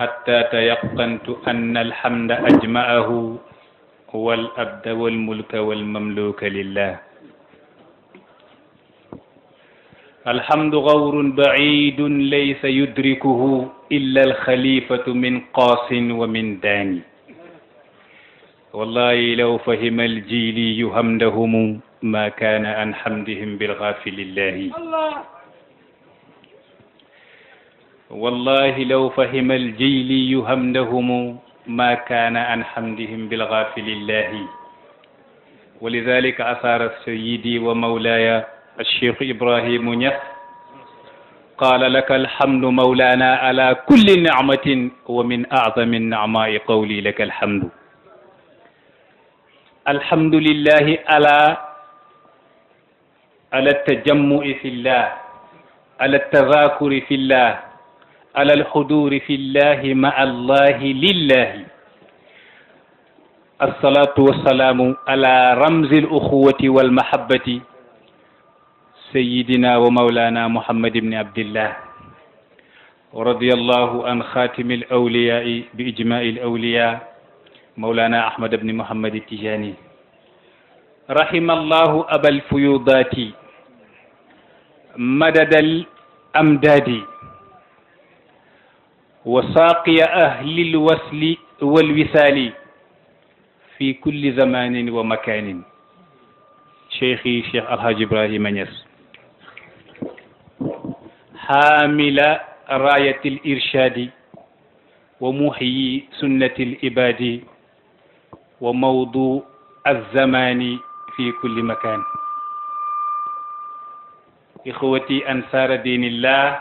حتى تيقنت أن الحمد أجمعه والأبد والملك والمملوك لله. الحمد غور بعيد ليس يدركه إلا الخليفة من قاص ومن داني. والله لو فهم الجيلي حمدهم ما كان عن حمدهم بالغافل الله. والله لو فهم الجيلي حمدهم ما كان عن حمدهم بالغافل الله. ولذلك أثار سيدي ومولاي الشيخ إبراهيم نياس قال لك الحمد مولانا على كل نعمة ومن أعظم النعماء قولي لك الحمد. الحمد لله على التجمع في الله، على التذاكر في الله، على الحضور في الله مع الله لله. الصلاة والسلام على رمز الأخوة والمحبة سيدنا ومولانا محمد بن عبد الله، ورضي الله عن خاتم الأولياء بإجماع الأولياء مولانا أحمد بن محمد التجاني. رحم الله أبا الفيوضات مدد الأمداد وساقي أهل الوصل والوصال في كل زمان ومكان. شيخي شيخ الحاج إبراهيم نياس حامل راية الإرشاد ومحيي سنة الإباد وموضوع الزمان في كل مكان. إخوتي أنصار دين الله،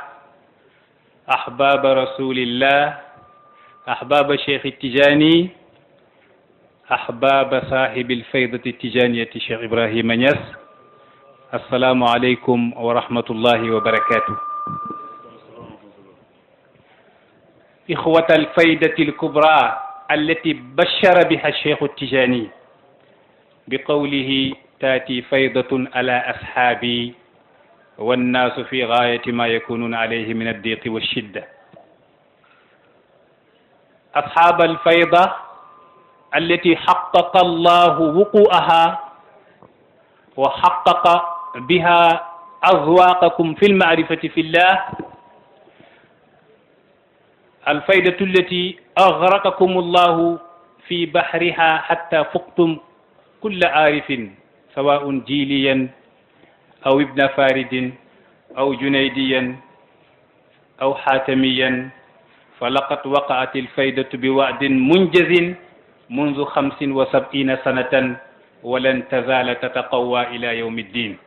أحباب رسول الله، أحباب الشيخ التجاني، أحباب صاحب الفيضة التجانية الشيخ إبراهيم نياس، السلام عليكم ورحمة الله وبركاته. إخوة الفيدة الكبرى التي بشر بها الشيخ التجاني بقوله تأتي فيضة على أصحابي والناس في غاية ما يكونون عليه من الضيق والشدة. أصحاب الفيضة التي حقق الله وقوعها وحقق بها أذواقكم في المعرفة في الله، الفيدة التي أغرقكم الله في بحرها حتى فقتم كل عارف سواء جيليا أو ابن فارد أو جنيديا أو حاتميا. فلقد وقعت الفيدة بوعد منجز منذ 75 سنة ولن تزال تتقوى إلى يوم الدين.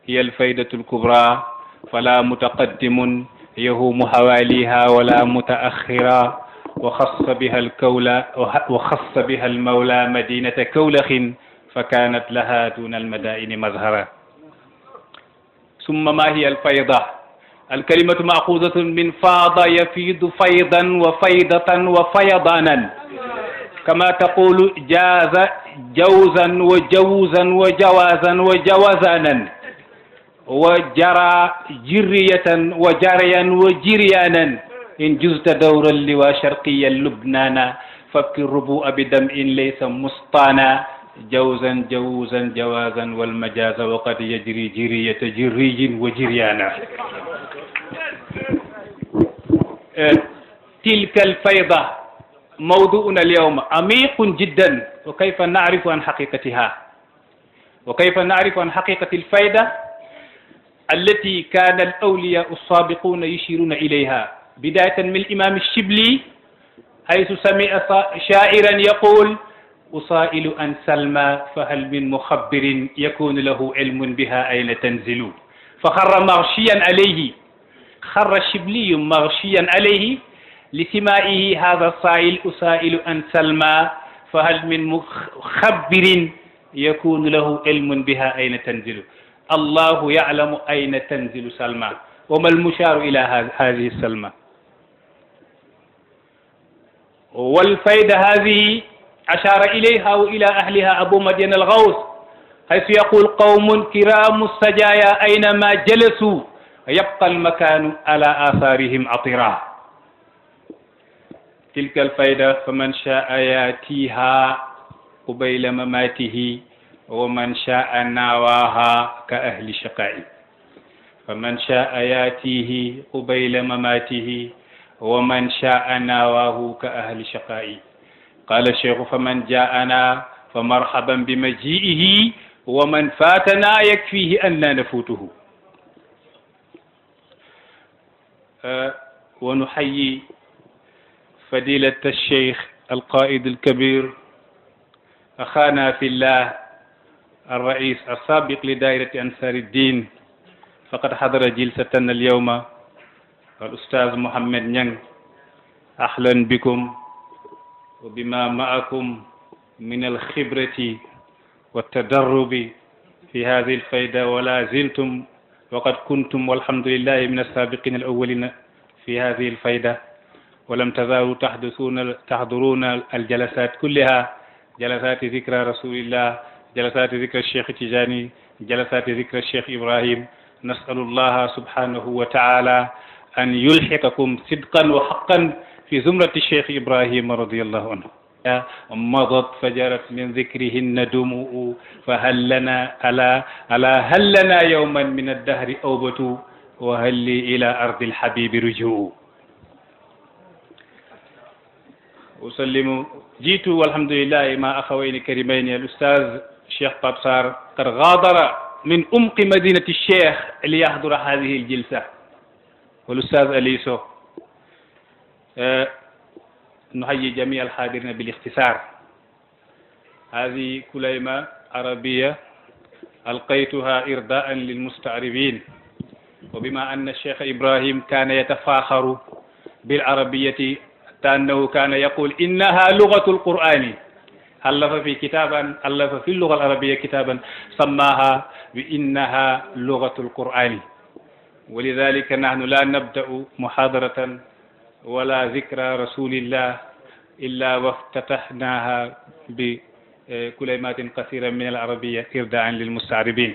هي الفيدة الكبرى فلا متقدم يهوم حواليها ولا متأخرا، وخص بها المولى مدينة كولخ فكانت لها دون المدائن مظهرا. ثم ما هي الفيضة؟ الكلمة مأخوذة من فاض يفيض فيضا وفيضة وفيضانا، كما تقول جاز جوزا وجوزا وجوازا وجوزانا، وجرى جرية وجريا وجريانا. إن جزت دور اللواء شرقيا لبنانا فك الربوء بدمع ليس مسطانا، جوزا جوزا جوازا والمجاز وقد يجري جرية جري وجريانا. تلك الفيضة موضوعنا اليوم عميق جدا، وكيف نعرف عن حقيقتها، وكيف نعرف عن حقيقة الفيضة التي كان الأولياء السابقون يشيرون إليها، بداية من الإمام الشبلي حيث سمع شاعرا يقول: أسائل عن سلمى فهل من مخبر يكون له علم بها أين تنزل؟ فخر مغشيا عليه، خر الشبلي مغشيا عليه لسمائه هذا السائل: أسائل عن سلمى فهل من مخبر يكون له علم بها أين تنزل؟ الله يعلم أين تنزل سلمى، وما المشار إلى هذه السلمى. والفائدة هذه أشار إليها وإلى أهلها أبو مدين الغوث حيث يقول: قوم كرام السجايا أينما جلسوا يبقى المكان على آثارهم عطرا. tilka alfayda fa man shaa yaatiha qubayla mamatihi wa man shaa naawaha ka ahli shaqaa'i fa man shaa yaatihi qubayla mamatihi wa man shaa naawahu ka ahli shaqaa'i qala cheikhu fa man jaana fa marhaban bi majiihi wa man faatana yakfihi an la nafutuhu wa nuhayyi فضيلة الشيخ القائد الكبير أخانا في الله الرئيس السابق لدائرة أنصار الدين فقد حضر جلستنا اليوم الأستاذ محمد نيان أهلا بكم وبما معكم من الخبرة والتدرب في هذه الفائدة ولا زلتم وقد كنتم والحمد لله من السابقين الأولين في هذه الفائدة ولم تزالوا تحضرون الجلسات كلها جلسات ذكرى رسول الله جلسات ذكرى الشيخ تجاني جلسات ذكرى الشيخ إبراهيم نسأل الله سبحانه وتعالى أن يلحقكم صدقا وحقا في زمرة الشيخ إبراهيم رضي الله عنه مضت فجرت من ذكرهن دموع فهل لنا هل لنا يوما من الدهر أوبة وهل لي إلى أرض الحبيب رجوع أسلم جيت والحمد لله مع أخوين كريمين الأستاذ الشيخ بابسار قد غادر من عمق مدينة الشيخ ليحضر هذه الجلسة والأستاذ أليسو نحيي جميع الحاضرين بالاختصار هذه كلمة عربية ألقيتها إرضاء للمستعربين وبما أن الشيخ إبراهيم كان يتفاخر بالعربية أنه كان يقول إنها لغة القرآن ألف في كتابا ألف في اللغة العربية كتابا سماها بإنها لغة القرآن ولذلك نحن لا نبدأ محاضرة ولا ذكرى رسول الله إلا وافتتحناها بكلمات كثيرة من العربية إرضاء للمستعربين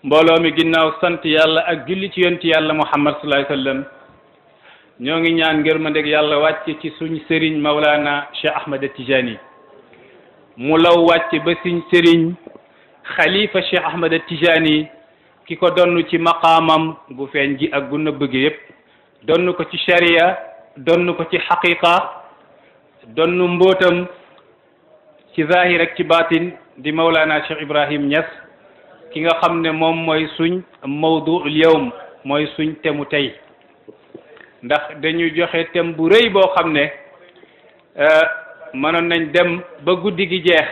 mbooloo mi ginnaaw sant yàlla ak julli ci yonent yàlla Muhammad sallallahu alayhi wa sallam ñoo ngi ñaan ngërmandeg yàlla wàcc ci suñ sëriñ Mawlana Cheikh Ahmed Tijani mu law wàcc ba suñ sëriñ xalifa Cheikh Ahmed Tijani ki ko donn ci maqaamam gu feeñ gi ak gu nëbb gi yëpp donn ko ci sharia donn ko ci xaqiqa donn mbootam ci zahir ak ci batin di Mawlana Cheikh Ibrahim Niass ki nga xam ne moom mooy suñ mawduul yawm mooy suñ temu tey ndax dañuy joxe thème bu rëy boo xam ne mënoon nañ dem ba guddi gi jeex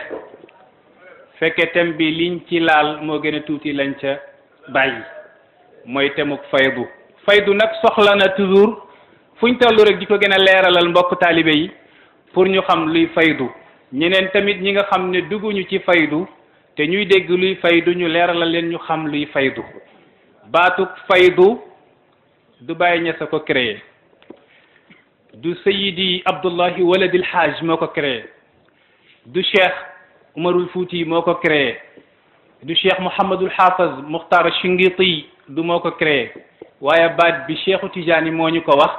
fekke thème bi liñ ci laal moo gën a tuuti lañ ca bàyyi mooy thèmuk faydu nag soxla na toujours fuñ tollu rek di ko gën a leeralal mbokk taalibe yi pour ñu xam luy faydu ñeneen tamit ñi nga xam ne dugguñu ci faydu te ñuy dégg luy faydu ñu leeralal leen ñu xam luy faydu baatuk faydu du Baye Niass ko créé du Seyidi Abdullahi Waladil Hajj moo ko créé du Cheikh Umarul Fouti moo ko créé du Cheikh Mouhamadul Hafiz Mukhtar Shingiti du moo ko créé waaye baat bi Cheikhu Tidiane moo ñu ko wax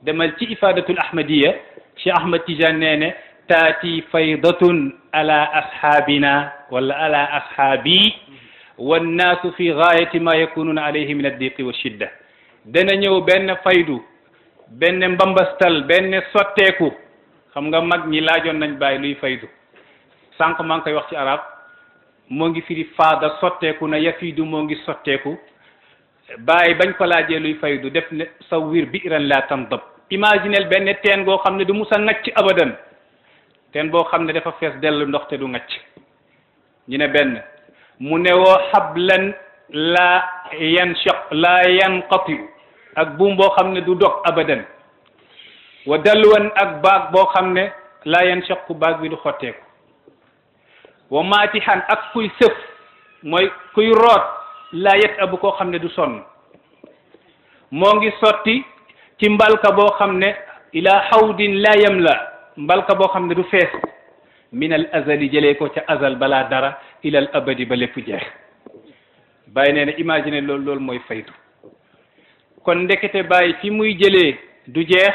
demal ci ifadatul ahmadiya Cheikh Ahmad Tidiane nee ne taati faydatun ala ashabina wala ala ashabi wannaasu fi gaayati ma yakununa alayhi min addiqi wa shidda dana ñëw benn faydu benn mbambastal benn sotteeku xam nga mag ñi laajoon nañ bàyyi luy faydu sànq maa ngi koy wax ci arab moo ngi firi faada sotteeku na yafiidu moo ngi sotteeku bàyyi bañ ko laajee luy faydu def ne sawwir bi'ran la tandab imaginel benn teen goo xam ne du musa ngacc abadan teen boo xam ne dafa fees dell ndox te du ngacc ñu ne benn mu ne woo hablan la yanqati ak buum boo xam ne du dog abadan wa dalwan ak baag boo xam ne la yanshaqu baag bi du xotteeku wa maatihan ak kuy sëf mooy kuy root la yet abu koo xam ne du sonn moo ngi sotti ci mbalka boo xam ne ila hawdin la yamla mbalka boo xam ne du fees min al azali jëlee ko ca azal balaa dara ila al abadi ba lépp jeex bàyyi nee na imagine loolu mooy faydu kon ndekete bàyyi fi muy jëlee du jeex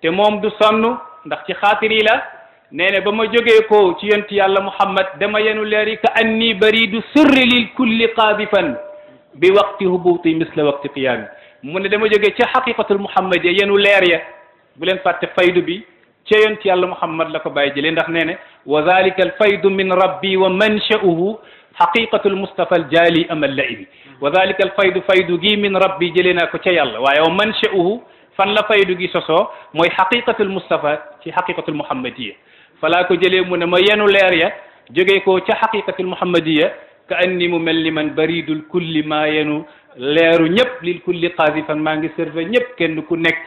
te moom du sonn ndax ci xaatir yi la nee ne ba ma jógee ko ci yonti yàlla Muhammad dama yenu leer yi ka anni baridu sirri lil kulli qaadifan bi waqti hubuti misla waqti qiyaami mu ne dama jógee ca xaqiqatul Muhammad ya yenu leer ya bu leen fàtte faydu bi ca yonti yàlla Muhammad la ko bàyyi jëlee ndax nee ne wa zalika al faydu min rabbi wa mansha'uhu xaqiqatul Mustafa al jaali amal laibi wa zalika al faydu gi min rabbi jëlee naa ko ca yàlla waaye wa mansha'uhu fan la faydu gi sosoo mooy xaqiqatul Mustafa ci xaqiqatul Muhammadiya falaa ko jëlee mu ne ma yenu leer ya jógee ko ca xaqiqatul Muhammadiya ka anni mu mel ni man baridul kulli maa yenu leeru ñëpp lil kulli qaazifan maa ngi serve ñëpp kenn ku nekk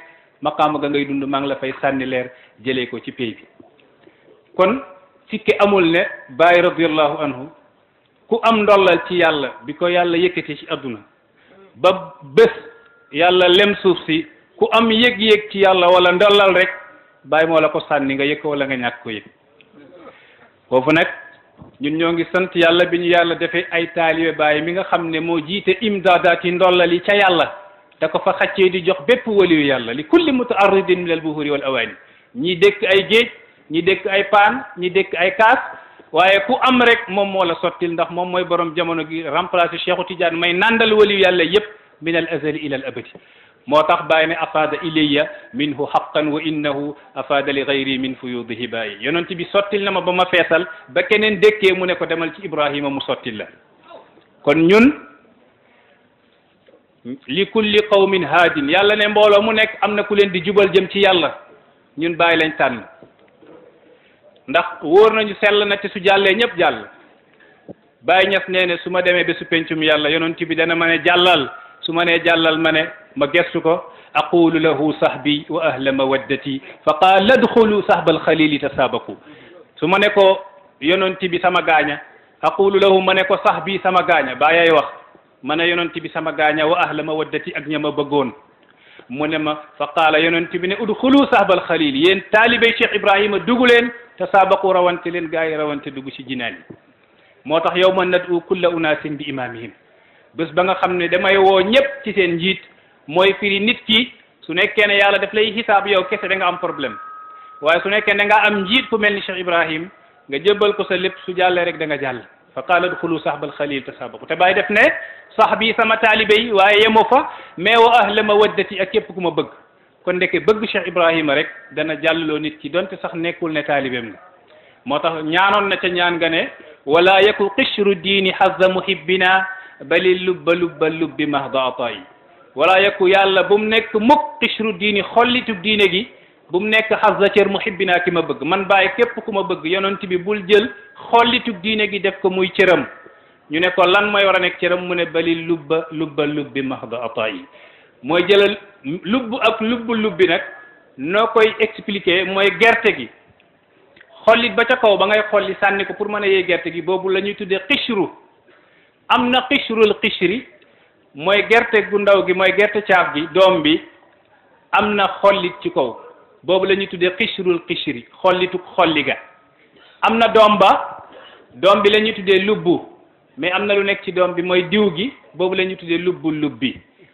maqaama ga ngay dund maa ngi la fay sànni leer jëlee ko ci pay bi kon sikki amul ne Baay radiyallahu anhu ku am ndollal ci yàlla bi ko yàlla yëkkati ci adduna ba bés yàlla lem suuf si ku am yëg-yëg ci yàlla wala ndollal rek Baay moo la ko sànni nga yëg ko wala nga ñàkk ko yëg foofu nag ñun ñoo ngi sant yàlla bi ñu yàlla defee ay taalibe Baay mi nga xam ne moo jiite imdaadaati ndollal yi ca yàlla da ko fa xaccee di jox bépp waliyu yàlla li kulli muta'arridin min al buhuri wal awaani ñi dëkk ay géej ñi dëkk ay paan ñi dëkk ay kaas waaye ku am rek moom moo la sottil ndax moom mooy borom jamono gi remplacé Cheikhu Tidiane may nandal waliyu yàlla yépp min al azali ila al abadi moo tax Baay ne afaada ilayya minhu haqqan wa innahu afaada li gayri min fuyudihi Baay yonent bi sottil na ma ba ma feesal ba keneen dëkkee mu ne ko demal ci Ibrahima mu sottil la kon ñun li kulli qawmin haadin yàlla ne mbooloo mu nekk am na ku leen di jubal jëm ci yàlla ñun Baay lañ tànn ndax wóor nañu sell na te su jàllee ñëpp jàll Baay Ñas nee ne su ma demee ba su pencum yàlla yonent bi dana ma ne jàllal su ma nee jàllal ma ne ma gestu ko aqulu lahu sahbi wa ahla mawaddati fa qaal adxulu sahbal xalili tasaabaku su ma ne ko yonent bi sama gaaña aqulu lahu ma ne ko sahbi sama gaaña Baayay wax ma ne yonent bi sama gaaña wa ahla mawaddati ak ña ma bëggoon mu ne ma fa qaala yonent bi ne udxulu sahbal xalil yéen taalibey Cheikh Ibrahima dugg leen tasaabaku rawante leen gaa yi rawante dugg ci jinaan yi moo tax yawma nad'u kulla unaasin bi imaamihim bés ba nga xam ne damay woo ñëpp ci seen njiit mooy firi nit ki su nekkee ne yàlla daf lay xisaab yow kese da nga am problème waaye su nekkee ne nga am njiit ku mel ni Cheikh Ibrahim nga jëbbal ko sa lépp su jàllee rek da nga jàll fa qaala adxulu sahbal xalil tasaabaku te Baay def ne sahbi sama taalibe yi waaye yemoo fa mais wa ahla mawaddati ak képp ku ma bëgg kon ndeke bëgg Cheikh Ibrahima rek dana jàlluloo nit ki donte sax nekkul ne taalibeem nga moo tax ñaanoon na ca ñaan nga ne wala yaku qishru diini hazza muhibbina bali lubba lubbi mahda atayi wala yaku yàlla bu mu nekk mukk qishru diini xollitub diine gi bu mu nekk hazza cër muhibbina ki ma bëgg man Baay képp ku ma bëgg yonent bi bul jël xollitub diine gi def ko muy cëram ñu ne ko lan mooy war a nekk cëram mu ne bali lubba lubbi mahda atayi mooy jëlal lubb ak lubbi nag noo koy expliquer mooy gerte gi xollit ba ca kaw ba ngay xolli sànni ko pour mën a yee gerte gi boobu la ñuy tuddee xishru am na xishrul xishri mooy gerte gu ndaw gi mooy gerte caaf gi doom bi am na xollit ci kaw boobu la ñuy tuddee xishrul xishri xollitu xolli ga am na doom bi la ñuy tuddee lubbu mais am na lu nekk ci doom bi mooy diw gi boobu la ñuy tuddee lubbi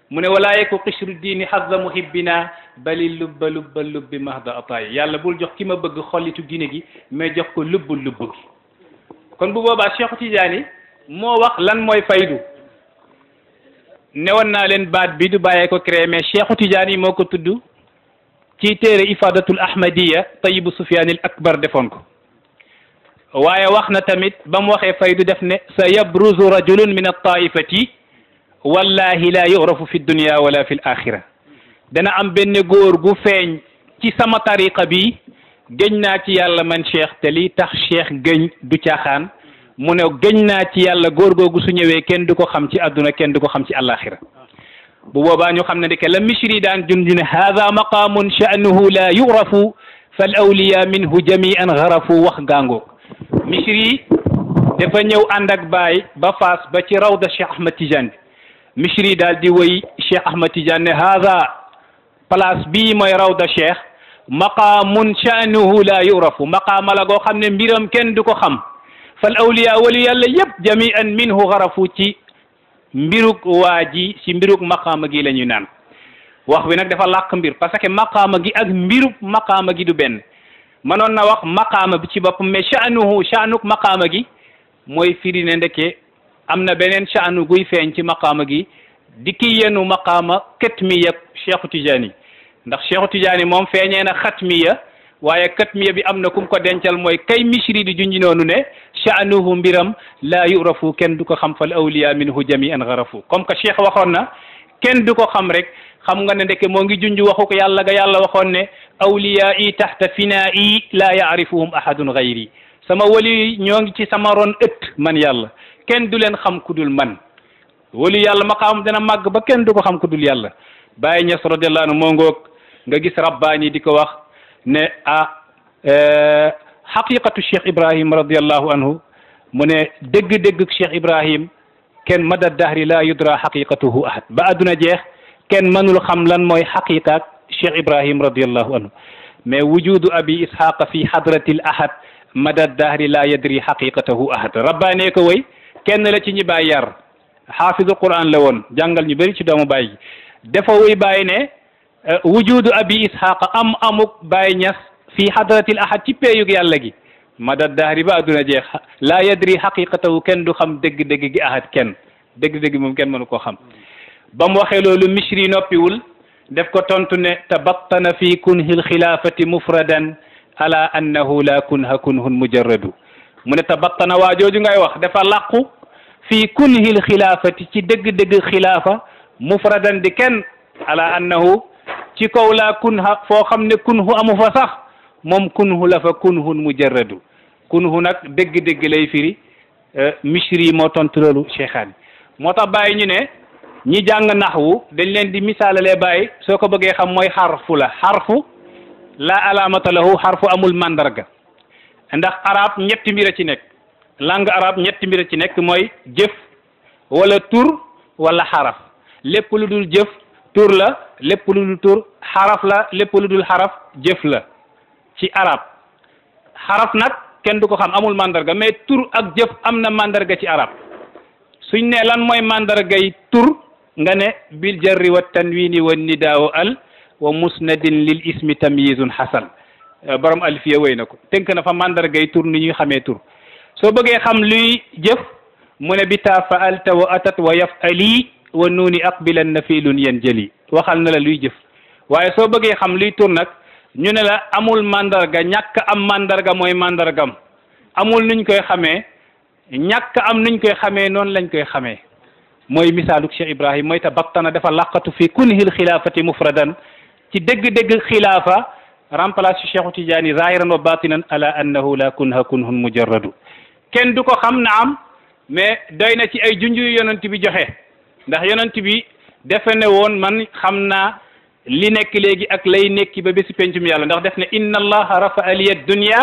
mu ne walaa yeku xishru diini hazza muhibbina bali lubbi mahda atayi yàlla bul jox ki ma bëgg xollitu diine gi mais jox ko lubbu gi kon bu boobaa Cheikh Tidiane moo wax lan mooy faydu newoon naa leen baat bi du bàyyee ko créé mais Cheikh Tidiane moo ko tudd ci téere ifadatul ahmadiya tayibu sufyaanil akbar defoon ko waaye wax na tamit ba mu waxee faydu def ne sa yabruzu rajulun min at-taifati wallahi la yurafu fi dunya wala fi al-axira dana am benn góor gu feeñ ci sama tariqa bi gëñ naa ci yàlla man cheikh te li tax cheikh gëñ du caaxaan mu ne gëñ naa ci yàlla góor googu su ñëwee kenn du ko xam ci adduna kenn du ko xam ci àllaaxira bu boobaa ñu xam ne dike la Mishri daan jundi ne hada maqamun sha'nuhu la yurafu fal awliya minhu jami'an garafu wax gaangoog Mishri dafa ñëw ànd ak Baay ba Faas ba ci rawda Cheikh Ahmad Tidiane bi Mishri daal di woy Cheikh Ahmad Tidiane ne hada place bii mooy rawda Cheikh maqamun sha'nuhu la yurafu maqaama la goo xam ne mbiram kenn du ko xam fal awliya wali yàlla yëpp jami'an minhu garafu ci mbirug waa ji ci mbirug maqaama gi la ñu naan wax wi nag dafa làq mbir parce que maqaama gi ak mbirub maqaama gi du benn mënoon na wax maqaama bi ci boppam mais sha'nuk maqaama gi mooy firi ne ndeke am na beneen sha'nu guy feeñ ci maqaama gi di ki yenu maqaama katmiya Cheikhu Tidiane ndax Cheikhu Tidiane moom feeñee na xatmiya waaye katmiya bi am na kum ko dencal mooy kay misri di junji noonu ne sha'nuhu mbiram laa yurafu kenn du ko xam fal awliya minhu jami'an garafu comme que Cheikh waxoon na kenn du ko xam rek xam nga ne ndeke moo ngi junj waxu ko yàlla ga yàlla waxoon ne awliya yi taxta finaa'i laa yaarifuhum ahadun gayri sama wali ñoo ngi ci sama ron ëtt man yàlla kenn du leen xam ku dul man wali yàlla maqaam dana màgg ba kenn du ko xam ku dul yàlla Baye Niass radiyallahu anhu moo ngoog nga gis rabbaani di ko wax ne xaqiqatu Cheikh Ibrahim radiyallahu anhu mu ne dëgg-dëgg Cheikh Ibrahim kenn mada dahri la yudra xaqiqatuhu ahad ba adduna jeex kenn mënul xam lan mooy xaqiqaak Cheikh Ibrahim radiyallahu anhu mais wujudu abi ishaqa fi hadratil ahad mada dahri la yadri xaqiqatahu ahad rabbaane ko way kenn la ci ñi baay yar xaafizu quran la woon jàngal ñu bëri ci doomu baay gi dafa wuy bàyyi ne wujudu abi ishaqa am amuk Baye Niass fi hadratil ahad ci péeyug yàlla gi madad dahri ba adduna jeex laa yadri xaqiqatahu kenn du xam dëgg-dëgg gi ahad kenn dëgg-dëgg moom kenn mënu koo xam ba mu waxee loolu misri noppiwul def ko tontu ne tabattana fi kunhil xilaafati mufradan ala annahu la kunha kunhun mujarradu mu ne tabattana waa jooju ngay wax dafa làqu fi kunhil xilaafati ci dëgg-dëgg xilaafa mufradan di kenn ala annahu ci kaw laa kunha foo xam ne kunhu amu fa sax moom kunhu la fa kunhun mujarradu kunhu nag dëgg-dëgg lay firi misri moo tontu loolu cheikhaan moo tax bàyyi ñu ne ñi jàng naxwu dañ leen di misaalalee bàyyi soo ko bëggee xam mooy xarfu la xarfu la alaamata lahu xarfu amul mandarga ndax arab ñetti mbir a ci nekk langue arabe ñetti mbir a ci nekk mooy jëf wala tur wala xaraf lépp lu dul jëf tur la lépp lu dul tur xaraf la lépp lu dul xaraf jëf la ci arab xaraf nag kenn du ko xam amul mandarga mais tur ak jëf am na mandarga ci arab suñ ne lan mooy mandargay tur nga ne bil jarri wa tanwini wa nidaaw al wa musnadin lil ismi tamyizun hasan borom alfiya wéy na ko tënk na fa mandargay tur ni ñuy xamee tur soo bëggee xam luy jëf mu ne bi taa faalta wa atat wa yafali wa nuuni aqbilan nafilun yanjali waxal na la luy jëf waaye soo bëggee xam luy tur nag ñu ne la amul mandarga ñàkk am mandarga mooy mandargam amul nuñ koy xamee ñàkk am nuñ koy xamee noonu lañ koy xamee mooy misaaluk Cheikh Ibrahim mooy tabattana dafa laqatu fi kunhil xilaafati mufradan ci dëgg-dëgg xilaafa remplace Cheikhu Tidiane zahiran wa batinan ala annahu la kunha kunhun mujarradu kenn du ko xam na am mais doy na ci ay junju yonent bi joxe ndax yonent bi defe ne woon man xam naa li nekk léegi ak lay nekki ba bési pencum yàlla ndax def ne inna allaha rafa'a liya dunya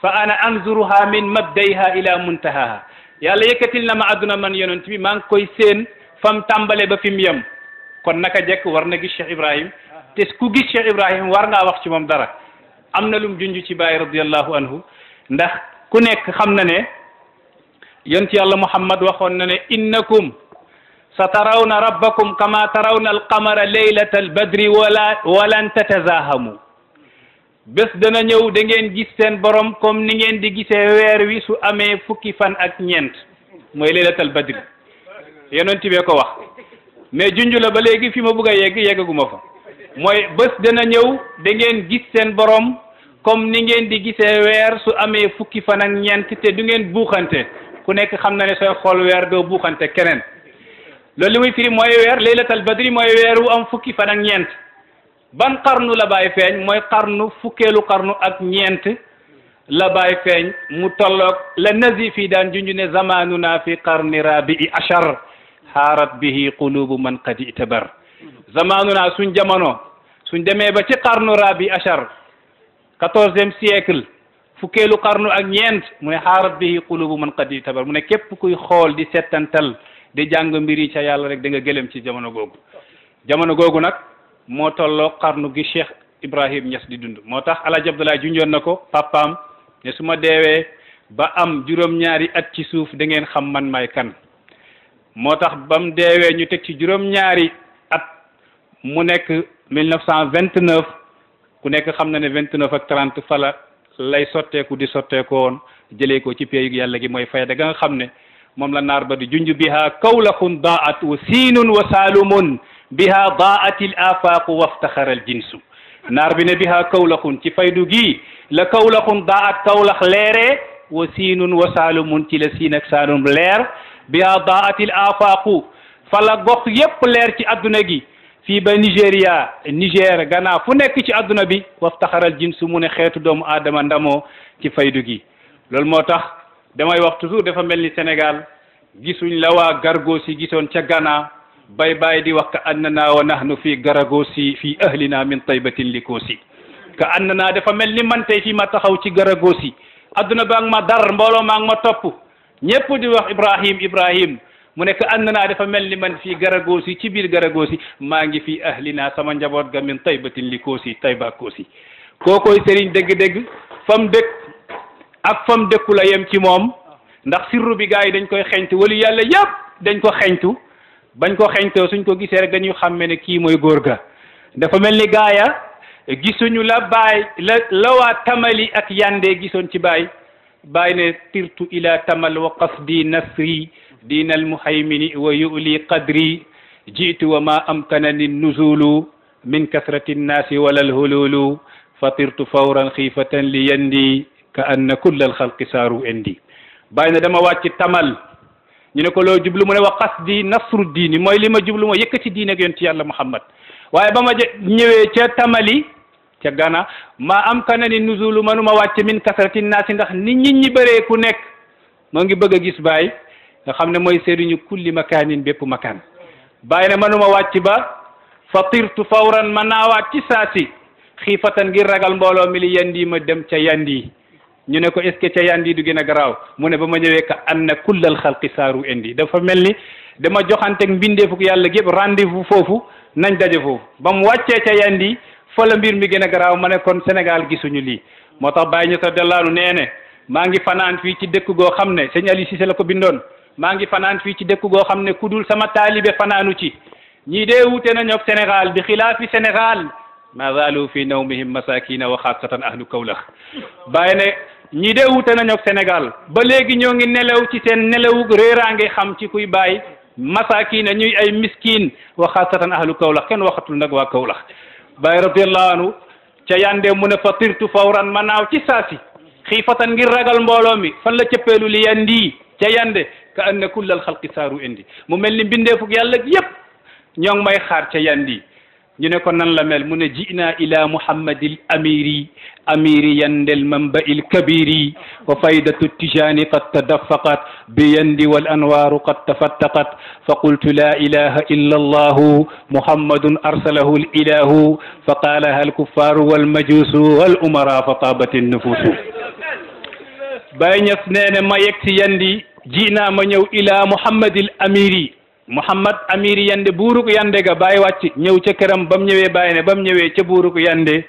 fa ana anzuruha min mabdayha ila muntahaha yàlla yëkkatil na ma adduna man yonent bi maa ngi koy seen fam tàmbale ba fi mu yem kon naka jekk war na gis Cheikh Ibrahim te ku gis Cheikh Ibrahim war ngaa wax ci moom dara am na lum junj ci Baay radiyallahu anhu ndax ku nekk xam na ne yonent yàlla Muhammad waxoon na ne innakum sa tarawna rabbakum kama tarawna alqamara leylata albadri walan tatazahamu bés dana ñëw da ngeen gis seen borom comme ni ngeen di gisee weer wi su amee fukki fan ak ñeent mooy leylata albadri yonent bee ko wax mais junj la ba léegi fi ma bëgg a yeggaguma fa mooy bés dana ñëw da ngeen gis seen borom comme ni ngeen di gisee weer su amee fukki fan ak ñeent te du ngeen buuxante ku nekk xam na ne sooy xool weer doo buuxante keneen loolu li muy firi mooy weer laylatal badri mooy weer wu am fukki fan ak ñeent ban qarnu la bàyyi feeñ mooy qarnu fukkeelu qarnu ak ñeent la bàyyi feeñ mu tolloog la nazif yi daan junju ne zamanuna fi qarni rabi'i ashar xaarat bihi qulubu man qad itabar zamanuna suñ jamono suñ demee ba ci qarnu rabi ashar 14e siècle fukkeelu qarnu ak ñeent mu ne xaarat bihi qulubu man qad itabar mu ne képp kuy xool di settantal di jàng mbir yi ca yàlla rek da nga gëlëm ci jamono googu nag moo tolloo qarnu gi Cheikh Ibrahim Niass di dund moo tax Alaaji Abdoulaye junjoon na ko papaam ne su ma deewee ba am juróom-ñaari at ci suuf da ngeen xam man may kan moo tax bam deewee ñu teg ci juróom-ñaari at mu nekk 1929 ku nekk xam na ne 29 ak 30 fala lay sotteeku di sotteeku woon jëlee ko ci pays yàlla gi mooy fayda ga nga xam ne moom la naar ba di junj biha kawlaxun daat wa siinun wa saalumun biha daat il afaqu waftaxara al jinsu naar bi ne biha kawlaxun ci faydu gi la kawlaxun daat kawlax leeree wa siinun wa saalumun ci la siin ak saalum leer biha daat il afaqu fala gox yépp leer ci adduna gi fii ba Nigéria Niger Ghana fu nekk ci adduna bi waftaxaral jinsu mu ne xeetu doomu aadama ndamoo ci faydu gi loolu moo tax damay wax toujours dafa mel ni Sénégal gisuñ la waa Gargosi gisoon ca Ghana bay di wax ka annana wa nahnu fii Garagosi fii ahlina min taybatin likosi ka annana dafa mel ni man tey fii ma taxaw ci Garagosi adduna baa ngi ma dar mbooloo maa ngi ma topp ñépp di wax Ibrahim mu nekk ànd naa dafa mel ni man fii Garagosi ci biir Garagosi maa ngi fii ahlina sama njaboot ga min taybatin li koosi tayba koosi kookoy sëriñ dëgg-dëgg fam dëkk ak fam dëkku la yem ci moom ndax sirru bi gars yi dañ koy xeñtu wali yàlla yëpp dañ ko xeñtu bañ ko xeñtoo suñ ko gisee rek dañuy xàmme ne kii mooy góor ga dafa mel ni gaaya gisuñu la baay la waa tamali ak yande gisoon ci baay ne tirtu ila tamal wa qasdi nasri diin almuhaymini wa yuli qadri jiitu wa ma amkanani nuzulu min kasrati nnaasi wala alhululu fatirtu fawran xiifatan li yandi ka anna kulla alxalqi saaru indi bàyyi na dama wàcc tamal ñu ne ko loo jublu mu ne wa qasdi nasru diini mooy li ma jublu ma yëkkati diine ak yonent yàlla Muhammad waaye ba ma ñëwee ca tamali ca Gana ma amkanani nuzulu manuma wàcc min kasrati nnaasi ndax nit ñi bëree ku nekk moo ngi bëgg a gis baay nga xam ne mooy sëriñu kulli makaanin bépp makaan bàyyi ne manuma wàcc ba fatirtu fawran ma naawaat ci saasi xiifatan ngir ragal mbooloo mi li yandi ma dem ca yandi ñu ne ko est ce que ca yandi du gën a garaaw mu ne ba ma ñëwee ka anna kullal xalqi saaru indi dafa mel ni dama joxanteeg mbindeefuk yàlla gépp rendez-vous foofu nañ daje foofu ba mu wàccee ca yandi fa la mbir mi gën a garaaw ma ne kon Sénégal gisuñu lii moo tax bàyyi ñu sa dellaanu nee ne maa ngi fanaan fii ci dëkk goo xam ne sëñ Ali Cissé la ko bindoon maa ngi fanaan fii ci dëkk goo xam ne ku dul sama taalibe fanaanu ci ñii dee wute nañu ak Sénégal bi xilaafi Sénégal ma zaalu fi nawmihim masakina wa xaasatan ahlu Kawlax bàyyi ne ñii dee wute nañu ak Sénégal ba léegi ñoo ngi nelaw ci seen nelawug réeraange xam ci kuy bàyyi masakina ñuy ay miskin wa xaasatan ahlu Kawlax kenn waxatul nag waa Kawlax bàyyi radiallahu anhu ca yande mu ne fatirtu fawran ma naaw ci saasi xiifatan ngir ragal mbooloo mi fan la cëppeelu li yandi ca yande ka anna kullal xalqi saaru indi mu mel ni mbindeefuk yàlla yépp ñoo ngi may xaar ca yandi ñu ne ko nan la mel mu ne ji'na ila muhammadil amiri yandel manba'il kabiri wa faydatu tijani qad tadaffaqat bi yandi wal anwaru qad tafattaqat fa qultu la ilaha illa allahu muhammadun arsalahu al ilahu fa qalaha al kuffaru wal majusu wal umara fa tabat an nufusu Baay Ñas nee ne ma yegg si yandi ji'na ma ñëw ila muhammadil amiri Muhammad amiri yande buuruk yande ga bàyyi wàcc ñëw ca këram ba mu ñëwee bàyyi ne ba mu ñëwee ca buuruk yande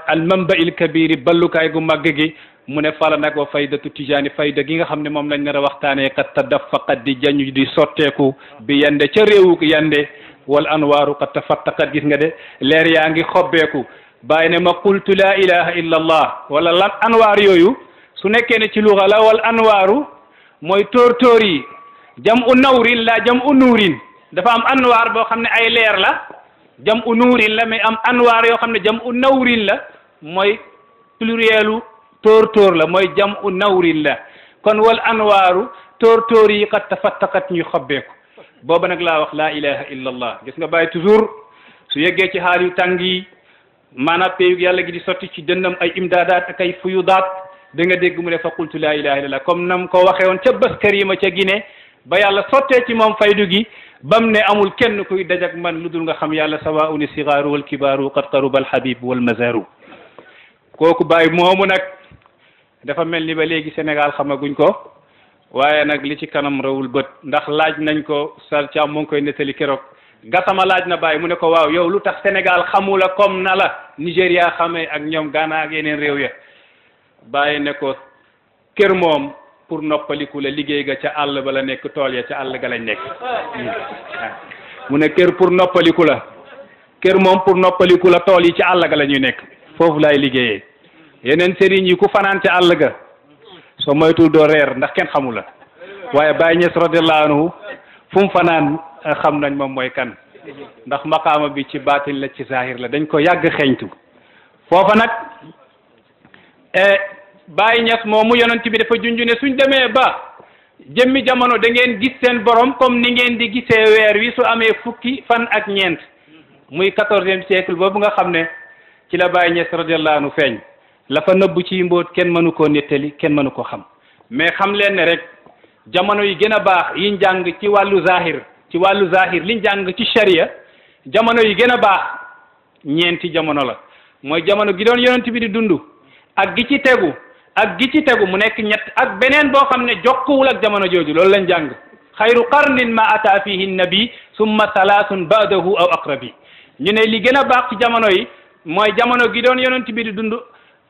al manba'il kabiri ballukaay gu màgg gi mu ne fala nag wa faydatu tijaani fayda gi nga xam ne moom lañ nar a waxtaanee qad tadaffaqat di jañu di sotteeku bi yande ca réewuk yande wal anwaaru qad tafattaqat gis nga de leer yaa ngi xobbeeku bàyyi ne ma qultu la ilaha illa allah wala lan anwaar yooyu su nekkee ne ci luga la wal anwaaru mooy tóor yi jam u nawrin la jam u nuurin dafa am anwaar boo xam ne ay leer la jam u nuurin la mais am anwaar yoo xam ne jam u nawrin la mooy plurielu tóor la mooy jam u nawrin la kon wal anwaaru tóor yi qad tafattaqat ñuy xobbeeku booba nag laa wax laa ilaha illa allah gis nga bàyyi toujours su yeggee ci xaal yu tàng yi maanaam péyug yàlla gi di sotti ci dënnam ay imdaadaat ak ay fuyudaat da nga dégg mu ne fa qultu laa ilaha illa allah comme nam ko waxee woon ca Baskarima ca Guinée ba yàlla sottee ci moom faydu gi bam ne amul kenn kuy dajak man lu dul nga xam yàlla sawaa'un sigaaru wal kibaaru qad qaruba al habib wal mazaru kooku bàyyi moomu nag dafa mel ni ba léegi Sénégal xamaguñ ko waaye nag li ci kanam rawul bët ndax laaj nañ ko Sall Thiam mu ngi koy nettali keroog Gassama laaj na bàyyi mu ne ko waaw yow lu tax Sénégal xamula comme na la Nigéria xamee ak ñoom Ghana ak yeneen réew ya bàyyi ne ko kër moom pour noppaliku la liggéey ga ca àll ba la nekk tool ya ca àll ga lañ nekk mu ne kër pour noppaliku la kër moom pour noppaliku la, tool yi ci àll ga la ñuy nekk, foofu laay liggéeyee. yeneen sëriñ yi ku fanaan ci àll ga soo moytul doo reer ndax kenn xamu la, waaye Baye Niass radiyallahu anhu fu mu fanaan xam nañ moom mooy kan, ndax maqaama bi ci baatin la ci zahir la, dañ ko yàgg xeeñtu foofa nag. Baye Niass moomu yonent bi dafa junju ne suñ demee ba jëmmi jamono da ngeen gis seen borom comme ni ngeen di gisee weer wi su amee fukki fan ak ñeent, muy 14e siècle boobu nga xam ne ci la Baye Niass radiyallahu anhu feeñ. la fa nëbb ci mbóot kenn mënu koo nettali, kenn mënu ko xam, mais xam leen ne rek jamono yi gën a baax yiñ jàng ci wàllu zahir liñ jàng ci sharia, jamono yi gën a baax ñeenti jamono la. mooy jamono gi doon yonent bi di dund ak gi ci tegu mu nekk ñett, ak beneen boo xam ne jokkuwul ak jamono jooju, loolu lañ jàng. xayru qarnin ma ata fihi nabi summa salaasun ba'dahu aw aqrabi. ñu ne li gën a baax ci jamono yi mooy jamono gi doon yonent bi di dund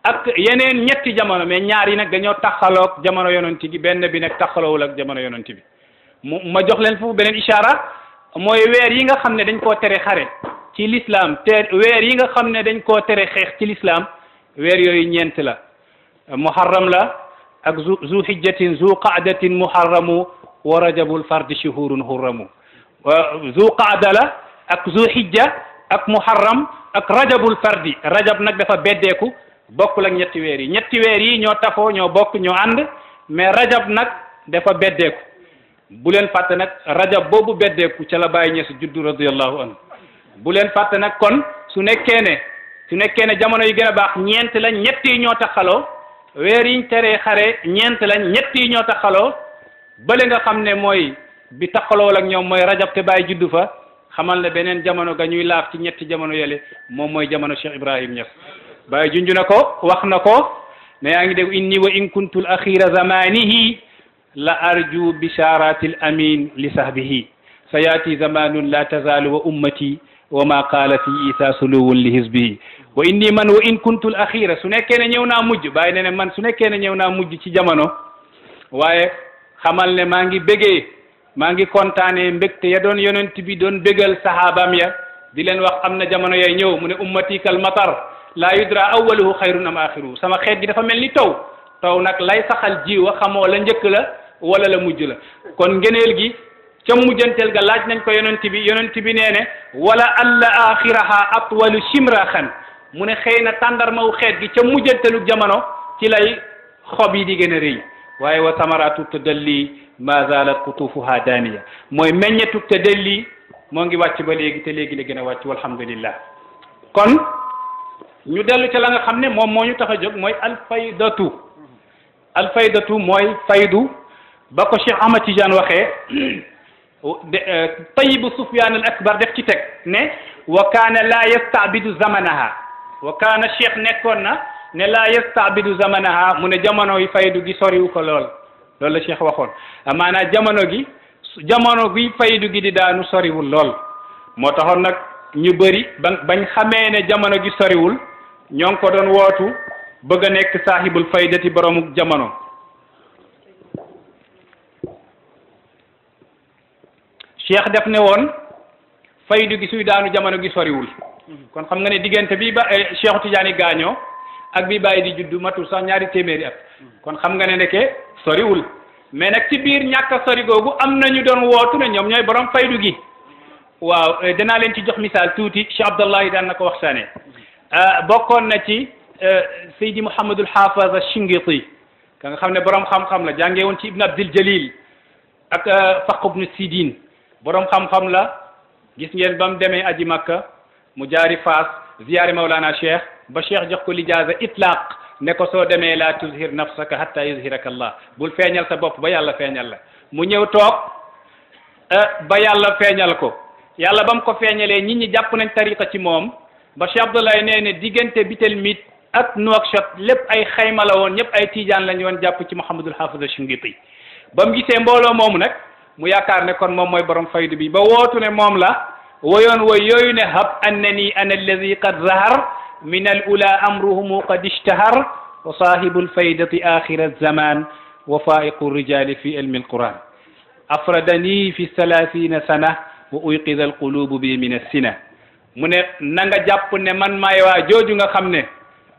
ak yeneen ñetti jamono, mais ñaar yi nag dañoo taxaloog jamono yonent gi, benn bi nag taxaloowul ak jamono yonent bi. ma jox leen foofu beneen ishaara, mooy weer yi nga xam ne dañ koo tere xare ci l'islam, te weer yi nga xam ne dañ koo tere xeex ci l'islam, weer yooyu ñeent la. muharram la ak zu hijjatin zu qaadatin muharramu wa rajabul fardi shuhurun hurramu. zu qaada la ak zu hijja ak muharram ak rajabul fardi. rajab nag dafa beddeeku, bokkul ak ñetti weer yi ñoo tafoo ñoo bokk ñoo ànd, mais rajab nag dafa beddeeku. bu leen fàtte nag rajab boobu beddeeku ca la Baye Niass juddu radiyallahu anhu. bu leen fàtte nag kon su nekkee ne jamono yi gën a baax ñeent la, ñett yi ñoo taxaloo. weer yiñ teree xare ñeent lañ, ñett yi ñoo taxaloo. bële nga xam ne mooy bi taxaloo ak ñoom mooy rajab te Baye juddu fa, xamal ne beneen jamono ga ñuy laaf ci ñetti jamono yële moom mooy jamono Cheikh Ibrahim Niass. Baye junju na ko, wax na ko ne yaa ngi dégg inni wa in kuntul axira zamanihi la arju bisharatil amin li sahbihi sayati zamanun la tazalu wa ummati wa ma qaala fi isa suluwun li hizbihi wa inni man wa in kuntul axira. su nekkee ne ñëw naa mujj, Baye ne man su nekkee ne ñëw naa mujj ci jamono, waaye xamal ne maa ngi kontaane mbégte ya doon yonent bi doon bégal sahaabam ya di leen wax am na jamono yay ñëw, mu ne ummati kal matar la yudra awwaluhu xayrun am axiruhu. sama xeet gi dafa mel ni taw nag lay saxal jiwa xamoo la njëkk la wala la mujj la. kon ngëneel gi ca mujjanteel ga laaj nañ ko yonent bi nee ne wala alla axiraha atwalu shimraxan. mu ne xëy na tàndarmawu xeet gi ca mujjantelu jamono ci lay xob yi di gën a rëy, waaye wa samaratu tadalli ma zalat qutufuha daniya. mooy meññetu tadalli moo ngi wàcc ba léegi te léegi la gën a wàcc, walhamdulillah. kon ñu dellu ca la nga xam ne moom moo ñu tax a jóg, mooy alfaydatu mooy faydu ba ko Cheikh Ahmad Tidiane waxee tayibu Sufyaan al akbar def ci teg ne wa kaana laa yastaabidu zamanaha. wa kaana Cheikh nekkoon na ne laa yastaabidu zamanaha, mu ne jamono yi faydu gi soriwu ko loolu la Cheikh waxoon. maanaam jamono gi faydu gi di daanu soriwul lool. moo taxoon nag ñu bëri bañ xamee ne jamono gi soriwul ñoo ngi ko doon wootu bëgg a nekk saahibul faydati boroomu jamono. Cheikh def ne woon faydu gi suy daanu jamono gi soriwul. kon xam nga ne diggante bi ba Cheikh Tidiane gaañoo ak bi Baye di juddu matul sax ñaari téeméeri at. kon xam nga ne ndeke soriwul, mais nag ci biir ñàkk a sori googu am na ñu doon wootu ne ñoom ñooy borom faydu gi. waaw danaa leen ci jox misaal tuuti. Cheikh Abdallahi daan na ko waxtaane. bokkoon na ci Seydi Mouhamadul Haafaz Ashingiti, ka nga xam ne borom xam-xam la, jàngee woon ci Ibn Abdil Jalil ak Faq ibnu Sidin. borom xam-xam la, gis ngeen ba mu demee aji Makka mu jaari Faas ziyaare Mawlana Cheikh ba Cheikh jox ko lijaasa itlaq ne ko soo demee la tuzhir nafsaka hatta yuzhiraka Allah, bul feeñal sa bopp ba yàlla feeñal la. mu ñëw toog ba yàlla feeñal ko. yàlla ba mu ko feeñalee nit ñi jàpp nañ tariqa ci moom ba Cheikh Abdoulaye nee ne diggante Bitelmit ak Nouakchott lépp ay xayma la woon, ñëpp ay tijaan lañ woon jàpp ci Mouhamadul Hafiz Ashingiti. ba mu gisee mbooloo moomu nag mu yaakaar ne kon moom mooy borom faydu bi ba wootu ne moom la woyoon woy yooyu ne hab annani ana alladi qad zahar min al ula amruhumu qad ishtahar wa sahibu lfaydati axira zaman wa faiqu rijali fi ilmi alquran afradani fi 30 sana wa uyqida alqulubu bi min assina mu ne na nga jàpp ne man maay waa jooju nga xam ne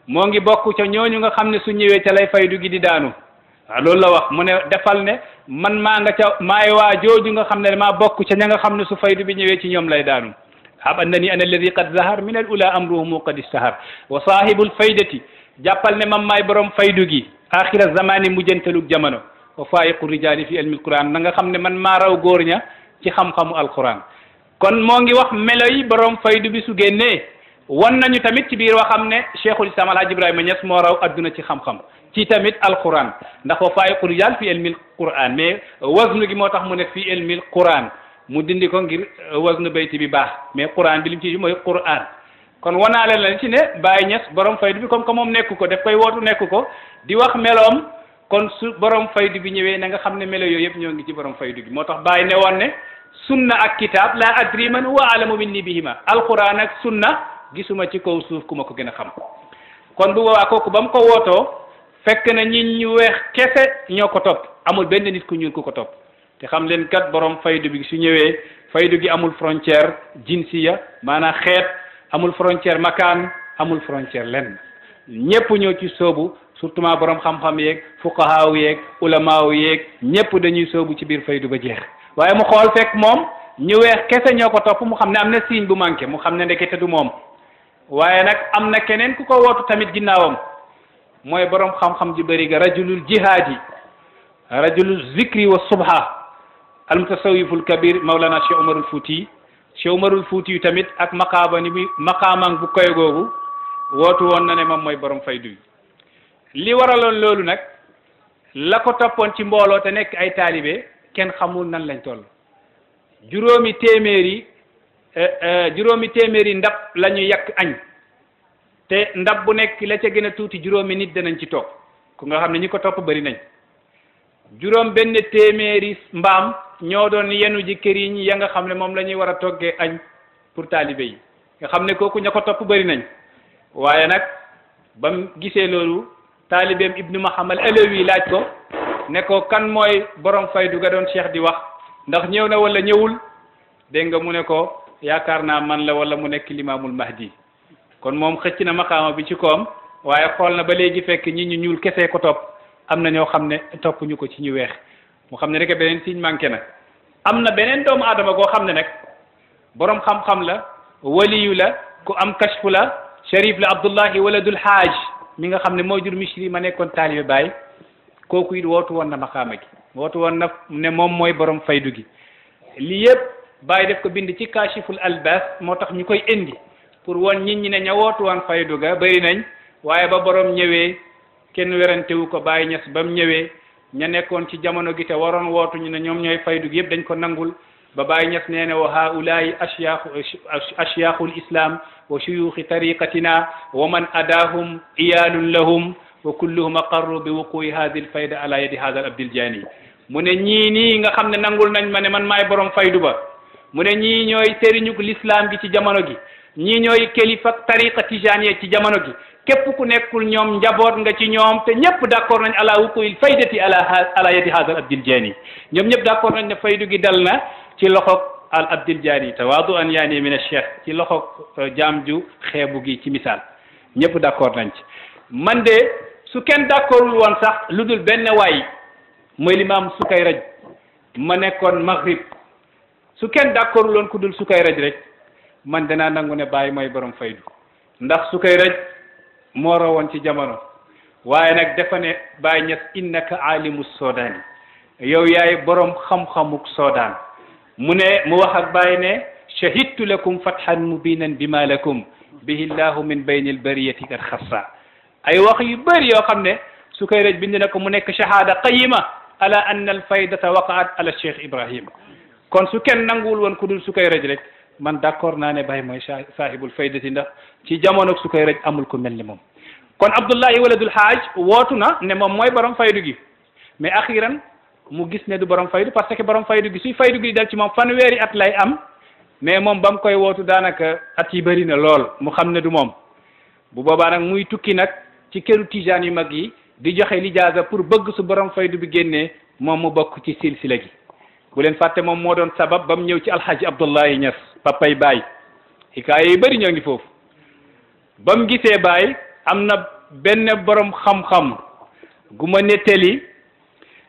moo ngi bokk ca ñooñu nga xam ne su ñëwee ca lay faydu gi di daanu waaw loolu la wax mu ne defal ne man maa nga ca maay waa jooju nga xam ne maa bokk ca ña nga xam ne su faydu bi ñëwee ci ñoom lay daanu hab annani ana alladi qad zahar min al ula amruhumu qad istahar wa sahibul faydati jàppal ne man maay borom faydu gi axira zamani mujjantalug jamono wa faiqu rijali fi ilmi alquran na nga xam ne man maa raw góor ña ci xam-xamu alquran kon moo ngi wax melo yi borom faydu bi su génnee wan nañu tamit ci biir waxam ne cheikhul islam alhaji ibrahima Niass moo raw adduna ci xam-xam ci tamit alquran ndax wa faiqu rijal fi ilmi alquran mais wasnu gi moo tax mu ne fi ilmi alquran mu dindi ko ngir wasnu bayti bi baax mais quran bi lim ci mooy quran kon wanaale la ci ne Baye Niass borom faydu bi comme que moom nekku ko daf koy wootu nekku ko di wax meloom kon su borom faydu bi ñëwee na nga xam ne melo yooyu yëpp ñoo ngi ci borom faydu gi moo tax Baye ne woon ne sunna ak kitab la adri man huwa alamu minni bihima alquran ak sunna gisuma ci kaw suuf ku ma ko gën a xam kon bu boobaa kooku ba mu ko wootoo fekk na ñi ñu weex kese ñoo ko topp amul benn nit ku ñuul ku ko topp te xam leen kat borom faydu bi su ñëwee faydu gi amul frontière jinsiya maanaam xeet amul frontière makaan amul frontière lenn ñëpp ñoo ci soobu surtout ma borom xam-xam yeeg fuqahaaw yeeg ulamaaw yeeg ñëpp dañuy soobu ci biir faydu ba jeex waaye mu xool fekk moom ñu weex kese ñoo ko topp mu xam ne am na signe bu manqué mu xam ne ndekete du moom waaye nag am na keneen ku ko wootu tamit ginnaawam mooy borom xam-xam ji bëri ga rajulul jihaadi rajulul zikri wa subha almutasawiful kabir Mawlana Cheikh Umarul Fouti Cheikh Umarul Fouti yu tamit ak maqaaba ni bi maqaamang bu koy googu wootu woon na ne moom mooy borom faydu yi li waraloon loolu nag la ko toppoon ci mbooloo te nekk ay taalibe kenn xamul nan lañ toll juróomi téeméeri ndab la ñu yàq añ te ndab bu nekk la ca gën a tuuti juróomi nit danañ ci toog ku nga xam ne ñi ko topp bari nañ juróom benn téeméeri mbaam ñoo doon yenu ji këriñ ya nga xam ne moom la ñuy war a toggee añ pour taalibe yi nga xam ne kooku ña ko topp bari nañ waaye nag ba mu gisee loolu taalibeem ibnu Muhammad Alawi laaj ko ne ko kan mooy borom faydu ga doon cheikh di wax ndax ñëw na wala ñëwul dégg nga mu ne ko yaakaar naa man la wala mu nekk limaamul mahdi kon moom xëcc na maqaama bi ci koom waaye xool na ba léegi fekk ñi ñu ñuul kese ko topp am na ñoo xam ne topp ñu ko ci ñu weex mu xam ne rek beneen signe manqué na am na beneen doomu aadama goo xam ne nag borom xam-xam la waliyu la ku am kashfu la sharif la abdullahi waladul haaj mi nga xam ne moo jur misri ma nekkoon taalibe Baay kooku it wootu woon na maqaama gi wootu woon na ne moom mooy borom faydu gi lii yëpp Baay def ko bind ci kashiful albas moo tax ñu koy indi pour won nit ñi ne ña wootu woon faydu ga bëri nañ waaye ba borom ñëwee kenn werantewu ko Baye Niass ba mu ñëwee ña nekkoon ci jamono gi te waroon wootu ñu ne ñoom ñooy faydu gi yëpp dañ ko nangul ba Baye Niass nee na wa haulaai ashyaakhul islam wa shuyuukhi tariqatina wa man adahum iyalun lahum wa kulluhum aqarru bi wuqu'i hadhihi alfayda ala yadi hadha al abdil jani mu ne ñii nii nga xam ne nangul nañ ma ne man maay borom faydu ba mu ne ñii ñooy sëriñu l'islam gi ci jamono gi ñii ñooy kilifa tariqa tijaniya ci jamono gi képp ku nekkul ñoom njaboot nga ci ñoom te ñëpp d'accord nañ ala wuqu'il faydati ala yadi hadha al abdil jani ñoom ñëpp d'accord nañ ne faydu gi dal na ci loxo al abdil jani tawaadu an yaani min ash-cheikh ci loxo jaam ju xeebu gi ci misaal ñëpp d'accord nañ ci man de su kenn d'accordul woon sax lu dul benn waay mooy limaam Sukayraj ma nekkoon Maghrib su kenn d'accordul woon ku dul Sukayraj rek man danaa nangu ne Baay mooy borom faydu ndax Sukayraj moo rawoon ci jamono waaye nag dafa ne Baay Ñas innaka alimu Soodaan yow yaay borom xam-xamuk Soodaan mu ne mu wax ak Baay ne shahidtu lakum fathan mubinan bima lakum bihi llahu min bayni albariyati qad xassa ay wax yu bëri yoo xam ne Sukayraj bind na ko mu nekk shahada qayima ala anna alfaydata waqaat ala Cheikh Ibrahim kon su kenn nanguwul woon ku dul Sukayraj rek man d'accord naa ne Baay mooy saahibul faydati ndax ci jamono Sukayraj amul ku mel ni moom kon Abdullahi waladul Haaj wootu na ne moom mooy borom faydu gi mais axiran mu gis ne du borom faydu parce que borom faydu gi suy faydu gi dal ci moom fanweeri at lay am mais moom ba mu koy wootu daanaka at yi bëri na lool mu xam ne du moom bu boobaa nag muy tukki nag ci këru tijaan yu mag yi di joxe lijaasa pour bëgg su borom faydu bi génnee moom mu bokk ci silsila gi bu leen fàtte moom moo doon sabab ba mu ñëw ci alhaji Abdullahi Niass papay Baay xikaaya yu bëri ñoo ngi foofu ba mu gisee baay am na benn borom xam-xam gu ma nettali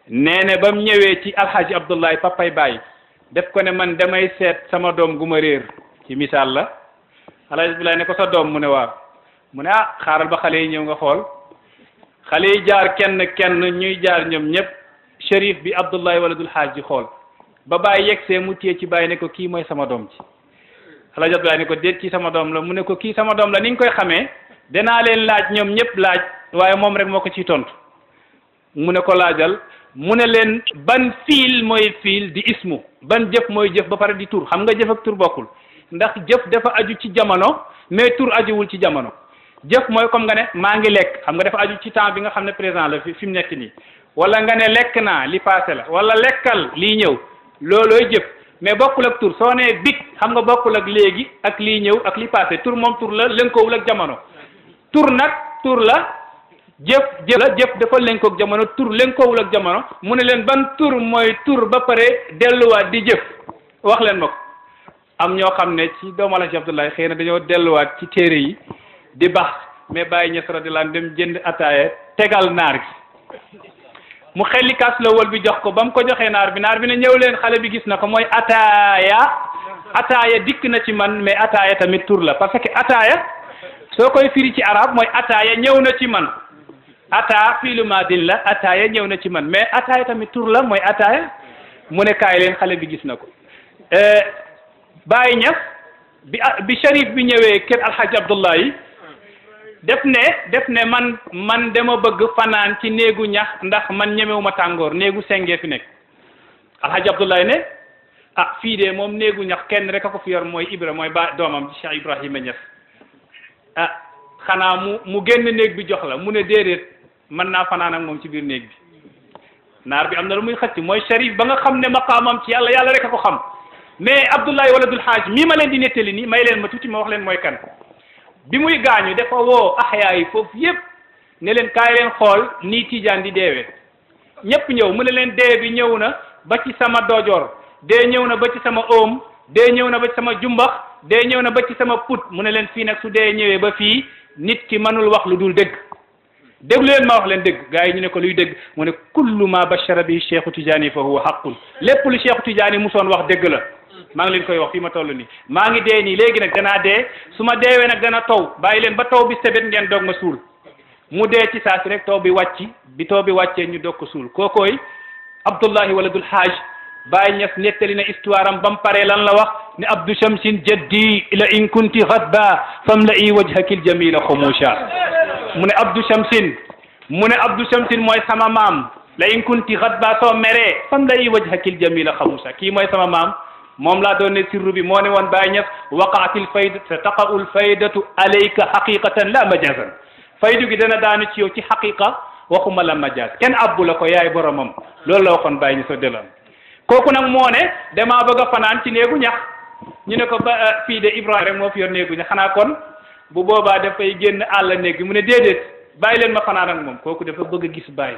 nee ne ba mu ñëwee ci alxaaji Abdullahi papay baay def ko ne man damay seet sama doom gu ma réer ci misaal la alxaaji Abdullahi ne ko sa doom mu ne waaw mu ne ah xaaral ba xale yi ñëw nga xool xale yi jaar kenn kenn ñuy jaar ñoom ñëpp shérif bi Abdullahi waladul xaaj di xool ba baay yegsee mu téye ci baay ne ko kii mooy sama doom ci alxaaji Abdullahi ne ko déet kii sama doom la mu ne ko kii sama doom la ni nga koy xamee danaa leen laaj ñoom ñëpp laaj waaye moom rek moo ko ciy tontu mu ne ko laajal mu ne leen ban fiil mooy fiil di ismu ban jëf mooy jëf ba pare di tur xam nga jëf ak tur bokkul ndax jëf dafa aju ci jamono mais tur ajuwul ci jamono jëf mooy comme nga ne maa ngi lekk xam nga dafa aju ci temps bi nga xam ne présent la fi mu nekk nii wala nga ne lekk naa li passé la wala lekkal lii ñëw loolooy jëf mais bokkul ak tur soo nee big xam nga bokkul ak léegi ak lii ñëw ak li passé tur moom tur la lënkoowul ak jamono tur nag tur la jëf dafa lënkoog jamono tur lënkoowul ak jamono mu ne leen ban tur mooy tur ba pare delluwaat di jëf wax leen ma ko am ñoo xam ne ci doomu Alaaji Abdoulaye xëy na dañoo delluwaat ci téere yi di baax mais Baye Niass radiyallahu anhu dem jënd ataaya tegal naar gi mu xelli kaas la wol bi jox ko ba mu ko joxee naar bi ne ñëw leen xale bi gis na ko mooy ataaya dikk na ci man mais ataaya tamit tur la parce que ataaya soo koy firi ci arab mooy ataaya ñëw na ci man ata fiilu maadin la ataaya ñëw na ci man mais ataaya tamit tur la mooy ataaya mu ne kaay leen xale bi gis na ko Baye Niass bi Sharif bi ñëwee kër Alhaji Abdullahi def ne man dama bëgg fanaan ci néegu ñax ndax man ñemewuma tàngoor néegu sengee fi nekk Alhaji Abdullahi ne ah fii de moom néegu ñax kenn rek a ko fi yor mooy Ibra mooy ba doomam ci Cheikh Ibrahima Niass ah xanaa mu génn néeg bi jox la mu ne déedéet mën naa fanaan ak moom ci biir néeg bi naar bi am na lu muy xëcc mooy Sharif ba nga xam ne maqaamam ci yàlla rek a ko xam mais Abdullahi waladul Haaj mii ma leen di nettali nii may leen ma tuuti ma wax leen mooy kan bi muy gaañu dafa woo axyaa yi foofu yépp ne leen kaay leen xool nii Tijaan di deewee ñépp ñëw mu ne leen dee bi ñëw na ba ci sama dojoor dee ñëw na ba ci sama oom dee ñëw na ba ci sama jumbax dee ñëw na ba ci sama put mu ne leen fii nag su dee ñëwee ba fii nit ki mënul wax lu dul dëgg déglu leen ma wax leen dëgg gars yi ñu ne ko luy dëgg mu ne kullu ma bashara bi Cheikhu Tijaani fa huwa haqqun lépp lu Cheikhu Tijaani musoon wax dëgg la maa ngi leen koy wax fii ma toll nii maa ngi dee nii léegi nag danaa dee su ma deewee nag dana taw bàyyi leen ba taw bi sebet ngeen doog ma suul mu dee ci saa si rek taw bi wàcc bi taw bi wàccee ñu doog ko suul kookooy Abdullahi waladul Haaj Baye Niass nettali na histoire am ba mu paree lan la wax ne Abdou Shamsin jaddi la in kunti ghadba famla'i wajhakil jamila khumusha mu ne Abdou Shamsin mooy sama maam la in kunti ghadba soo meree famla'i wajhakil jamila khumusha kii mooy sama maam moom laa doon ne sirru bi moo ne woon Baye Niass waqaatil fayda taqa'ul faydatu alayka haqiqatan la majazan faydu gi dana daanu ci yow ci haqiqa waxuma la majaz kenn abbu la ko yaay boromam loolu la waxoon Baye Niass delam kooku nag moo ne damaa bëgg a fanaan ci néegu ñax ñu ne ko ba fii de Ibrahima rek moo fi yor néegu ñax xanaa kon bu boobaa dafay génn àll néeg bi mu ne déedéet bàyyi leen ma fanaan ak moom kooku dafa bëgg a gis Baye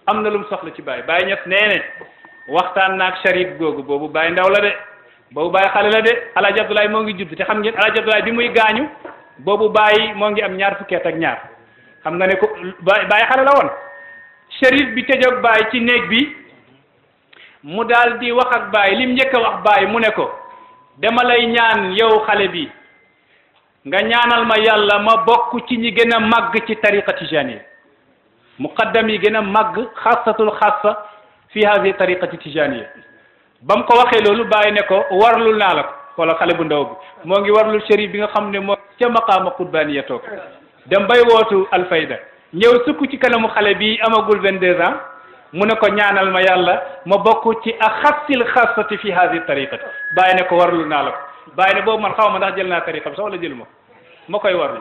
am na lu mu soxla ci Baye Baye Niass nee ne waxtaan naag Sharif googu boobu Baye ndaw la de boobu Baye xale la de Alaaji Abdoulaye moo ngi judd te xam ngeen Alaaji Abdoulaye bi muy gaañu boobu Baye moo ngi am ñaar fukki at ak ñaar xam nga ne ko Baye xale la woon Sharif bi tëjoog Baye ci néeg bi mu daal di wax ak Baye lim njëkk a wax Baye mu ne ko dama lay ñaan yow xale bi nga ñaanal ma yàlla ma bokk ci ñi gën a màgg ci tariqa tijaniya muqaddam yi gën a màgg xaasatul xaasa fi hadi tariqati tijaniya ba mu ko waxee loolu Baye ne ko warlul naa la ko wala xale bu ndaw bi moo ngi warlul Sharif bi nga xam ne moo ca maqaama qutbaniya toog dem bay wootu alfayda ñëw sukk ci kanamu xale bi amagul 22 ans mu ne ko ñaanal ma yàlla ma bokk ci axassil xasati fi hadi tariqati Baye ne ko warlu naa la ko Baye ne boobu man xaw ma ndax jël naa tariqa bi sax wala jël ma koy warlu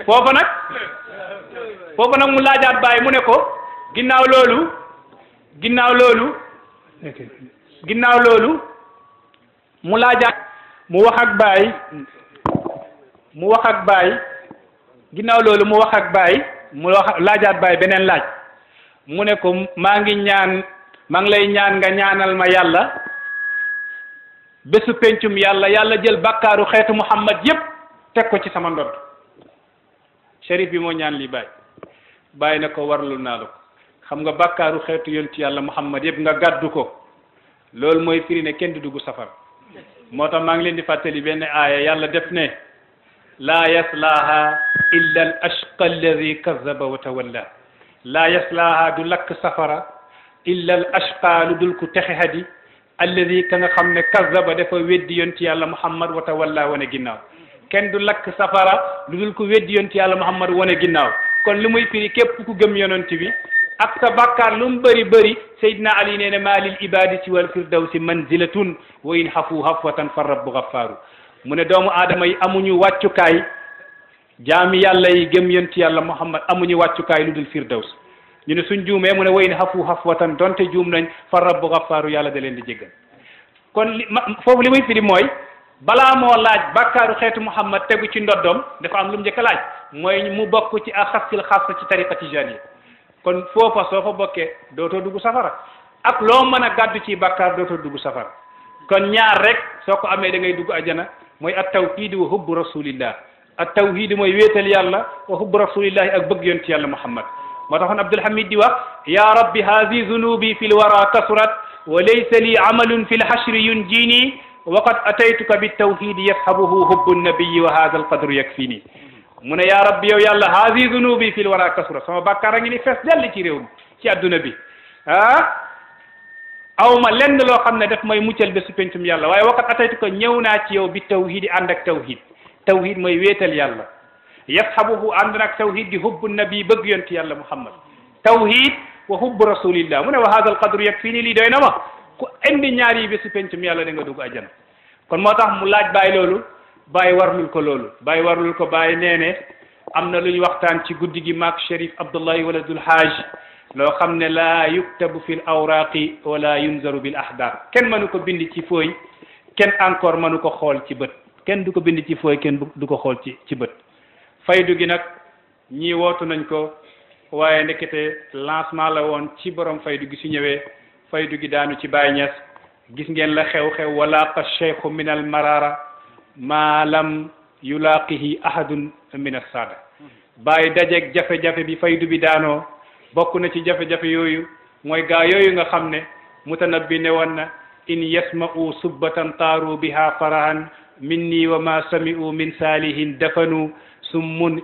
foofu nag mu laajaat Baye mu ne ko ginnaaw loolu mu laajaat mu wax ak Baye ginnaaw loolu mu wax ak Baye mu laajaat Baye beneen laaj mu ne ko maa ngi lay ñaan nga ñaanal ma yàlla bésu pencum yàlla yàlla jël bàkkaaru xeetu Muhammad yépp teg ko ci sama ndodd shérif bi moo ñaan lii bàyyi na ko warlu naa la ko xam nga bàkkaaru xeetu yonti yàlla Muhammad yépp nga gàddu ko loolu mooy firi ne kenn du dugg safar moo tax maa ngi leen di fàttali benn aaya yàlla def ne laa yaslaaha illa al ashqa alladi kazaba wa tawalla laa yaslaaha du lakk safara illa al ashqa lu dul ku texe hadi alladi ka nga xam ne kazaba dafa weddi yonti yàlla Muhammad wa tawalla wane ginnaaw kenn du lakk safara lu dul ku weddi yonti yàlla Muhammad wane ginnaaw kon li muy firi képp ku gëm yonent bi ak sa bàkkaar lu mu bëri bëri Seydina Ali nee na maa lil ibadi si wal firdawsi manzilatun wa in hafu hafwatan fa rabbu gaffaaru mu ne doomu aadama yi amuñu wàccukaay jaami yàlla yi gëm yonti yàlla Muhammad amuñu wàccukaay lu dul firdaws ñu ne suñ juumee mu ne wa in hafu hafwatan donte juum nañ fa rabbu gaffaaru yàlla da leen di jéggal kon foofu li muy firi mooy balaa moo laaj bàkkaaru xeetu Muhammad tegu ci ndoddom dafa am lu mu njëkk a laaj mooy mu bokk ci axasil xaasa ci tariqa tijaani kon foofa soo fa bokkee dootoo dugg safara ak loo mën a gàddu ci bàkkaar dootoo dugg safara kon ñaar rek soo ko amee da ngay dugg ajana mooy at tawhid wa hubbu rasulillah at tawhid mooy wéetal yàlla wa hubbu rasulillahi ak bëgg yonent yàlla Muhammad moo taxoon Abdul Hamid di wax ya rabbi haadi zunubi fi lwara kasurat wa laysa li amalun fi lhashri yunjini waqad ataytuka bitawhidi yashabuhu hubbu nabiyi wa hada alqadru yakfini mu ne yaa rabbi yow yàlla haadi zunubi fil wara kasura sama bàkkaar a ngi ni fees dell ci réew mi ci adduna bi awma lenn loo xam ne daf may muccal bésu pencum yàlla waaye waqat ataytuka ñëw naa ci yow bi tawhidi ànd ak tawhid tawhid mooy wéetal yàlla yashabuhu ànd nag tawhid di hubbu nabi bëgg yonti yàlla Muhammad tawhid wa hubbu rasulillah mu ne wa hada alqadru yakfini lii doy na ma ku indi ñaar yi bésu pencum yàlla da nga dugg ajjana kon moo tax mu laaj bàyyi loolu bàyyi warlul ko loolu bàyyi warlul ko bàyyi nee ne am na lu ñu waxtaan ci guddi gi maak Cherif Abdullahi waladul Haaj loo xam ne laa yuktabu fil awraqi wala yunzaru bil ahdar kenn mënu ko bind ci fooy kenn encore mënu ko xool ci bët kenn du ko bind ci fooy kenn du ko xool ci bët faydu gi nag ñii wootu nañ ko waaye ndekete lancement la woon ci borom faydu gi su ñëwee faydu gi daanu ci Baay Ñas gis ngeen la xew-xew walaqa cheikhu min al marara ma lam yulaqihi ahadun min as-sada bàyyi dajeeg jafe-jafe bi faydu bi daanoo bokk na ci jafe-jafe yooyu mooy gaa yooyu nga xam ne mutanabbi ne woon na in yasma'u subbatan taaru biha farahan minni wa ma sami'u min salihin dafanu summun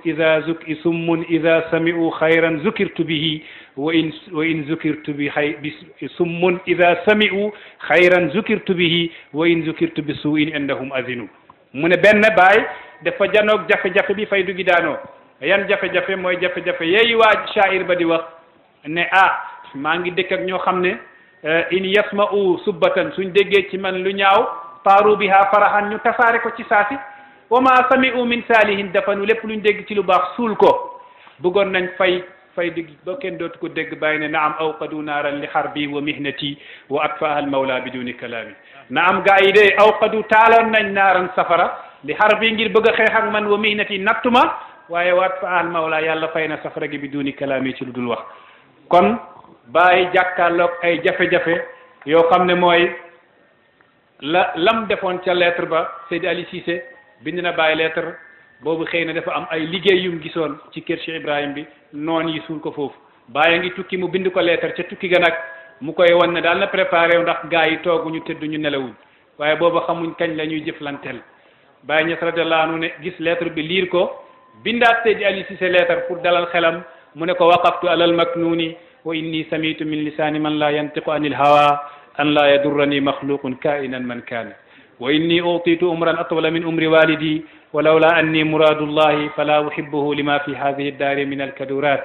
ida sami'u xayran zukirtu bihi wa in zukirtu bi summun ida sami'u xayran zukirtu bihi wa in zukirtu bi su'in indahum azinu mu ne benn baay dafa janoog jafe-jafe bi faydu gi daanoo yan jafe-jafe mooy jafe-jafe yeeyu waa shaa'ir ba di wax ne maa ngi dëkk ak ñoo xam ne in yasma'u subbatan suñ déggee ci man lu ñaaw taaru biha farahan ñu tasaare ko ci saasi wa ma sami'u min saalihin dafanu lépp luñ dégg ci lu baax suul ko bëggoon nañ faydu gi ba kenn dootu ko dégg bàyyi ne naam awqadu naaran li harbi wa mihnati wa atfaaha al mawla biduni kalaami naam gaa yi de awqadu taaloon nañ naaran safara li harbi ngir bëgg a xeex ak man wa mihnati nattuma waaye wa atfaaha al mawla yàlla fay na safara gi biduni kalaami ci lu dul wax kon bàyyi jàkkaarloog ay jafe-jafe yoo xam ne mooy lam defoon ca lettre ba Seydi Ali Cissé bind na bàyyi lettre boobu xëy na dafa am ay liggéey yum gisoon ci kër Cheikh Ibrahim bi noon yi suul ko foofu bàyyi ngi tukki mu bind ko lettre ca tukki ga nag mu koy wan ne daal na préparé ndax gaa yi tooguñu tëdduñu nelawuñ waaye booba xamuñ kañ la ñuy jëflanteel Baye Niass radiyallahu anhu ne gis lettre bi liir ko bindaat Seydi Ali Cissé lettre pour dalal xelam mu ne ko waqaftu alal maknuni wa inni samitu min lisani man la yantiqu anil hawa an la yadurrani makhluqun kainan man kana wa inni utitu umran atwala min umri walidi ولولا أني مراد الله فلا أحبه لما في هذه الدار من الكدورات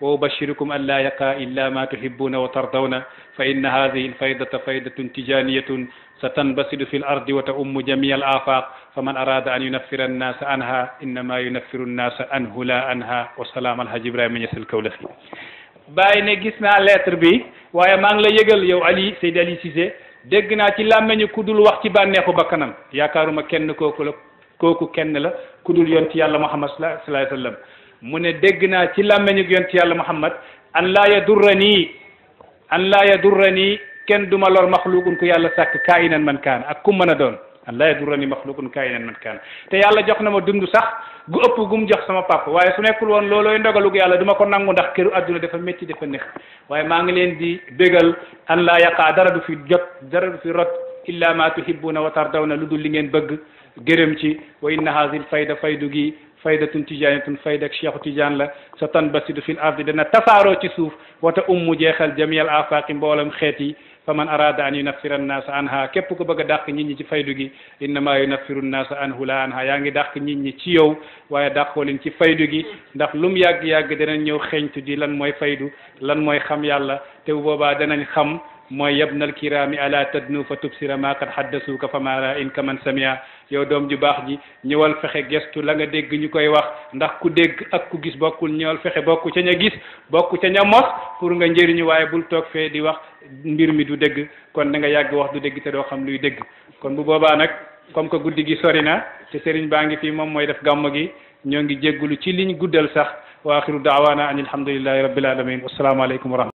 وأبشركم أن لا يقع إلا ما تحبون وترضون فإن هذه الفائدة فائدة تجانية ستنبسط في الأرض وتؤم جميع الآفاق فمن أراد أن ينفر الناس عنها إنما ينفر الناس عنه لا عنها وسلام الحاج إبراهيم Niass al-Kawlaxi bàyyi ne gis naa lettre bi waaye maa ngi la yëgal yow Ali Seydi Ali Cissé dégg naa ci làmmeñu ku dul wax ci bànneexu bakkanam yaakaaruma kenn kooku kenn la ku dul yonti yàlla Muhammad sallallahu alayhi wa sallam mu ne dégg naa ci làmmeñu yonti yàlla Muhammad an laa yadurrani kenn duma lor maxluqun ku yàlla sàkk kaayinan man kaan ak ku mën a doon an la yadurrani maxluqun kaayinan man kaan te yàlla jox na ma dund sax gu ëpp gu mu jox sama papa waaye su nekkul woon loolooy ndogalug yàlla duma ko nangu ndax këru adduna dafa métti dafa neex waaye maa ngi leen di bégal an laa yaqaa dara du fi jot dara du fi rot illa ma tuhibbuna wa tardawna lu dul li ngeen bëgg gërëm ci wa inna haazil fayda faydu gi faydatun tijanatun fayda ak cheikhu tidiane la sa tanbasidu fil ardi dana tasaaroo ci suuf wata ummu jeexal jamiyal afaqi mboolam xeet yi fa man arada an yunaffira annasa anha képp ko bëgg a dàq nit ñi ci faydu gi innama yunaffiru nnasa anhu la anha yaa ngi dàq nit ñi ci yow waaye dàqoo leen ci faydu gi ndax lum yàgg-yàgg danañ ñëw xeeñtu ji lan mooy faydu lan mooy xam yàlla te bu boobaa danañ xam mooy yabnal kirami ala tadnu fa tubsira ma qad haddasuka fa ma ra in kaman samia yow doom ju baax ji ñëwal fexe gestu la nga dégg ñu koy wax ndax ku dégg ak ku gis bokkul ñëwal fexe bokku ca ña gis bokku ca ña mos pour nga njëriñu waaye bul toog fee di wax mbir mi du dégg kon da nga yàgg wax du dégg te doo xam luy dégg kon bu boobaa nag comme que guddi gi sori na te sëriñ baa ngi fii moom mooy def gàmm gi ñoo ngi jéggulu ci liñ guddal sax wa axiru daawaana an alhamdulillahi rabbil alamin wassalaamu aleykum wa rahmatulah